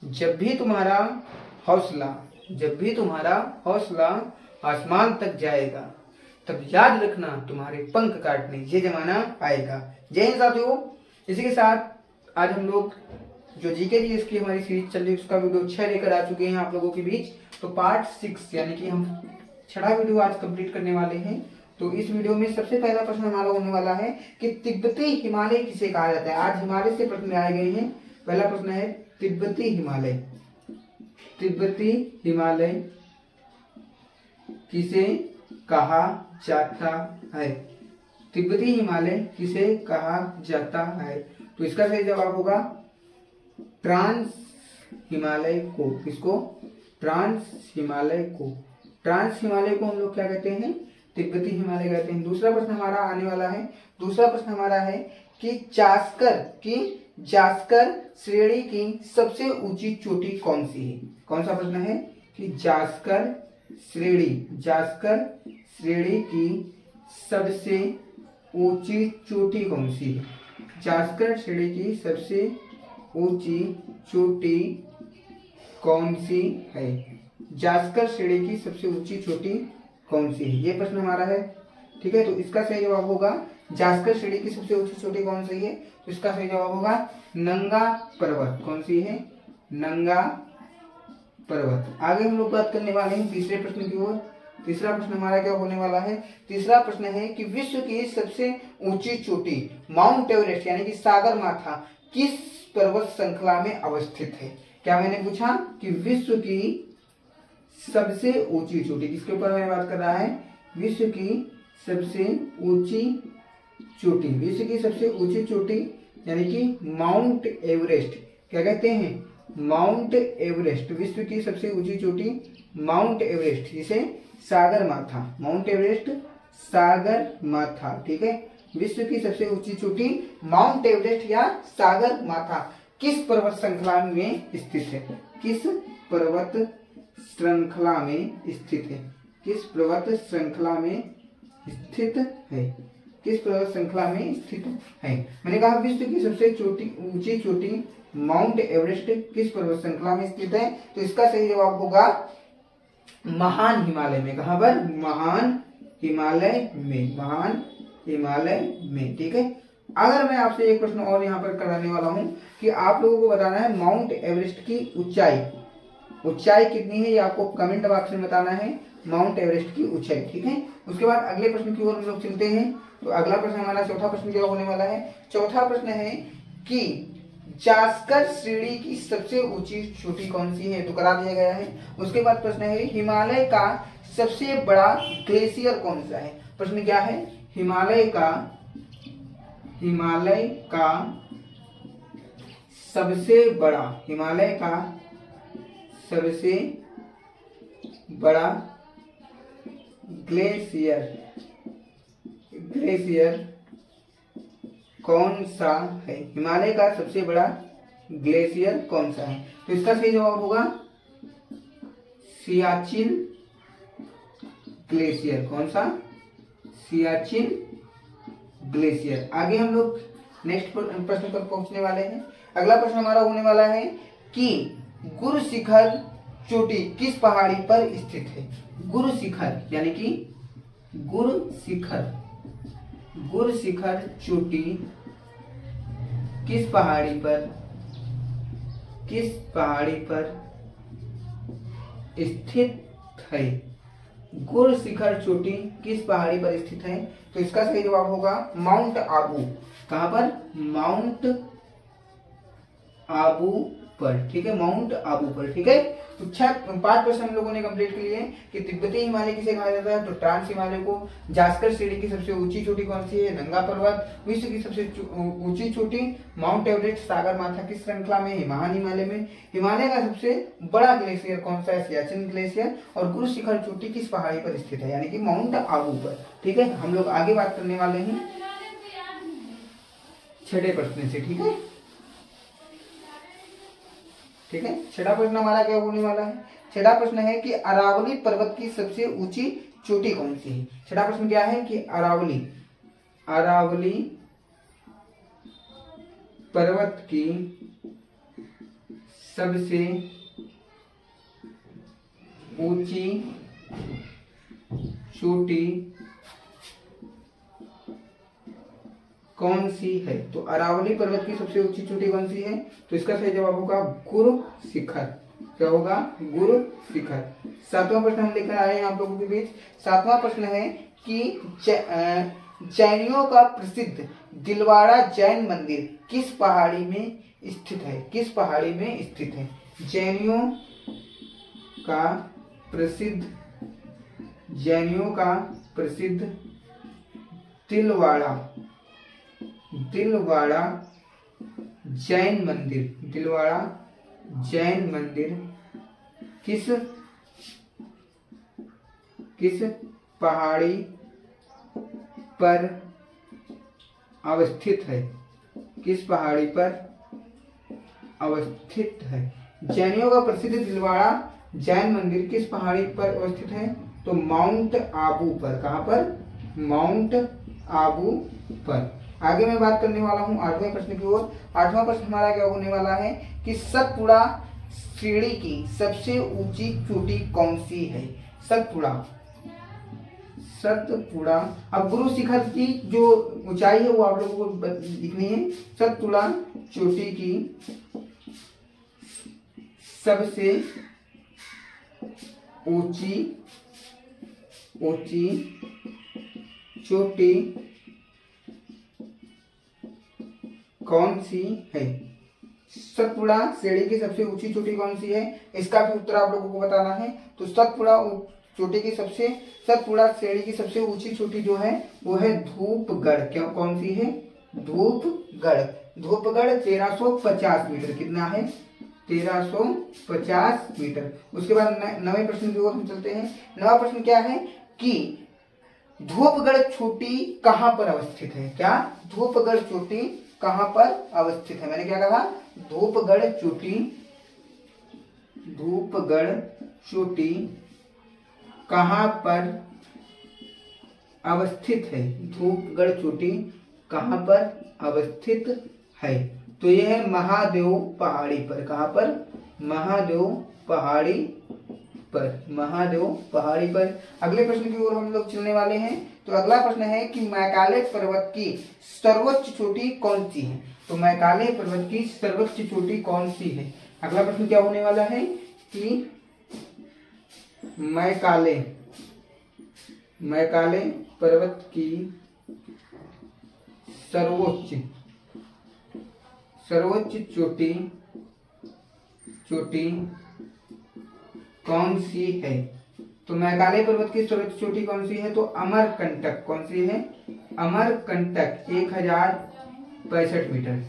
जब भी तुम्हारा हौसला आसमान तक जाएगा, तब याद रखना तुम्हारे पंख काटने ये जमाना आएगा। जय हिंद साथियों। इसी के साथ आज हम लोग जो जीके जी इसकी हमारी सीरीज चल रही है उसका वीडियो 6 लेकर आ चुके हैं आप लोगों के बीच। तो पार्ट 6 यानी कि हम 6वां वीडियो आज कंप्लीट करने वाले हैं। तो इस वीडियो में सबसे पहला प्रश्न हमारा होने वाला है कि तिब्बती हिमालय किसे कहा जाता है। आज हिमालय से प्रश्न आए गए हैं। पहला प्रश्न है तिब्बती हिमालय किसे कहा जाता है। तिब्बती हिमालय किसे कहा जाता है। तो इसका सही जवाब होगा ट्रांस हिमालय को। किसको? ट्रांस हिमालय को। ट्रांस हिमालय को हम लोग क्या कहते हैं? तिब्बती हिमालय कहते हैं। दूसरा प्रश्न हमारा आने वाला है। दूसरा प्रश्न हमारा है कि जास्कर श्रेणी की सबसे ऊंची चोटी कौन सी है। कौन सा प्रश्न है कि जास्कर श्रेणी की सबसे ऊंची चोटी कौन सी है। जास्कर श्रेणी की सबसे ऊंची चोटी कौन सी है। जास्कर श्रेणी की सबसे ऊंची चोटी कौन सी है, ये प्रश्न हमारा है। ठीक है, तो इसका सही जवाब होगा जास्कर श्रेणी की सबसे ऊंची चोटी कौन सी है। तो इसका सही जवाब होगा नंगा पर्वत। कौन सी है? नंगा पर्वत। आगे हम लोग बात करने वाले हैं तीसरे प्रश्न की ओर। तीसरा प्रश्न हमारा क्या होने वाला है? तीसरा प्रश्न है कि विश्व की सबसे ऊंची चोटी माउंट एवरेस्ट यानी कि सागरमाथा किस पर्वत श्रृंखला में अवस्थित है। क्या मैंने पूछा कि विश्व की सबसे ऊंची चोटी, किसके ऊपर मैं बात कर रहा है? विश्व की सबसे ऊंची चोटी। विश्व की सबसे ऊंची चोटी यानी कि माउंट एवरेस्ट। क्या कहते हैं? Mount Everest. विश्व की सबसे ऊंची चोटी माउंट एवरेस्ट, जिसे सागरमाथा। Mount Everest Sagarmatha. ठीक है, विश्व की सबसे ऊंची चोटी माउंट एवरेस्ट या सागरमाथा किस पर्वत श्रृंखला में स्थित है। किस पर्वत श्रृंखला में स्थित है। किस पर्वत श्रृंखला में स्थित है। किस पर्वत श्रृंखला में स्थित है। मैंने कहा विश्व की सबसे ऊंची चोटी माउंट एवरेस्ट किस पर्वत श्रृंखला में स्थित है। तो इसका सही जवाब होगा महान हिमालय में। कहां पर? महान हिमालय में। महान हिमालय में। ठीक है, अगर मैं आपसे एक प्रश्न और यहाँ पर कराने वाला हूं कि आप लोगों को बताना है माउंट एवरेस्ट की ऊंचाई कितनी है, ये आपको कमेंट बॉक्स में बताना है। माउंट एवरेस्ट की ऊंचाई। ठीक है, उसके बाद अगले प्रश्न की ओर हम लोग चलते हैं। तो अगला प्रश्न हमारा चौथा प्रश्न क्या होने वाला है? चौथा प्रश्न है कि जास्कर श्रेणी की सबसे ऊंची चोटी कौन सी है। तो करा दिया गया है। उसके बाद प्रश्न है हिमालय का सबसे बड़ा ग्लेशियर कौन सा है। प्रश्न क्या है? हिमालय का सबसे बड़ा ग्लेशियर कौन सा है। हिमालय का सबसे बड़ा ग्लेशियर कौन सा है। तो इसका सही जवाब होगा सियाचिन ग्लेशियर। कौन सा? सियाचिन ग्लेशियर। आगे हम लोग नेक्स्ट प्रश्न पर पहुंचने वाले हैं। अगला प्रश्न हमारा होने वाला है कि गुरु शिखर चोटी किस पहाड़ी पर स्थित है। गुरु शिखर यानी कि गुरु शिखर चोटी किस पहाड़ी पर स्थित है। गुरु शिखर चोटी किस पहाड़ी पर स्थित है। तो इसका सही जवाब होगा माउंट आबू। कहां पर? माउंट आबू पर। ठीक है, माउंट आबू पर। ठीक है, तो 5 प्रश्न हम लोगों ने कंप्लीट कर लिए कि तिब्बती हिमालय किसे कहा जाता है। तो ट्रांस हिमालय को। जास्कर श्रेणी की सबसे ऊंची चोटी कौन सी है? नंगा पर्वत। विश्व की सबसे ऊंची चोटी माउंट एवरेस्ट सागरमाथा की श्रृंखला में है, महान हिमालय में। हिमालय का सबसे बड़ा ग्लेशियर कौन सा है? सियाचिन ग्लेशियर। और गुरु शिखर चोटी किस पहाड़ी पर स्थित है यानी कि माउंट आबू पर। ठीक है, हम लोग आगे बात करने वाले हैं 6ठे प्रश्न से। ठीक है, छठा प्रश्न हमारा क्या होने वाला है? छठा प्रश्न है कि अरावली पर्वत की सबसे ऊंची चोटी कौन सी है। छठा प्रश्न क्या है कि अरावली पर्वत की सबसे ऊंची चोटी कौन सी है? तो अरावली पर्वत की सबसे ऊंची चोटी कौन सी है? तो इसका सही जवाब होगा गुरु शिखर। क्या होगा? गुरु शिखर। 7वां प्रश्न हम लेकर आए हैं आप लोगों के बीच। 7वां प्रश्न है कि जैनियों का प्रसिद्ध दिलवाड़ा जैन मंदिर किस पहाड़ी में स्थित है? किस पहाड़ी में स्थित है? जैनियों का प्रसिद्ध दिलवाड़ा जैन मंदिर किस पहाड़ी पर अवस्थित है? किस पहाड़ी पर अवस्थित है? जैनियों का प्रसिद्ध दिलवाड़ा जैन मंदिर किस पहाड़ी पर अवस्थित है? तो माउंट आबू पर। कहां पर? माउंट आबू पर। आगे मैं बात करने वाला हूं 8वें प्रश्न की ओर। 8वां प्रश्न हमारा क्या होने वाला है कि सतपुड़ा श्रेणी की सबसे ऊंची चोटी कौन सी है? सतपुड़ा। अब गुरु शिखर की जो ऊंचाई है वो आप लोगों को लिखनी है। सतपुड़ा चोटी की सबसे ऊंची चोटी कौन सी है? सतपुड़ा श्रेणी की सबसे ऊंची चोटी कौन सी है? इसका भी उत्तर आप लोगों को बताना है। तो सतपुड़ा श्रेणी की सबसे ऊंची चोटी जो है वो है धूपगढ़। क्या कौन सी है? धूपगढ़। 1350 मीटर। कितना है? 1350 मीटर। उसके बाद 9वें प्रश्न की ओर हम चलते हैं। 9वां प्रश्न क्या है कि धूपगढ़ चोटी कहां पर अवस्थित है? क्या? धूपगढ़ चोटी कहां पर अवस्थित है? मैंने क्या कहा? धूपगढ़ चोटी कहां पर अवस्थित है? धूपगढ़ चोटी कहां पर अवस्थित है? तो यह है महादेव पहाड़ी पर। कहां पर? महादेव पहाड़ी पर। अगले प्रश्न की ओर हम लोग चलने वाले हैं। तो अगला प्रश्न है कि मैकाले पर्वत की सर्वोच्च चोटी कौन सी है? तो मैकाले पर्वत की सर्वोच्च चोटी कौन सी है? अगला प्रश्न क्या होने वाला है कि मैकाले पर्वत की सर्वोच्च चोटी कौन सी है? तो मैकाले पर्वत की सर्वोच्च चोटी कौन सी है? तो अमरकंटक। कौन सी है? अमरकंटक 1065 मीटर।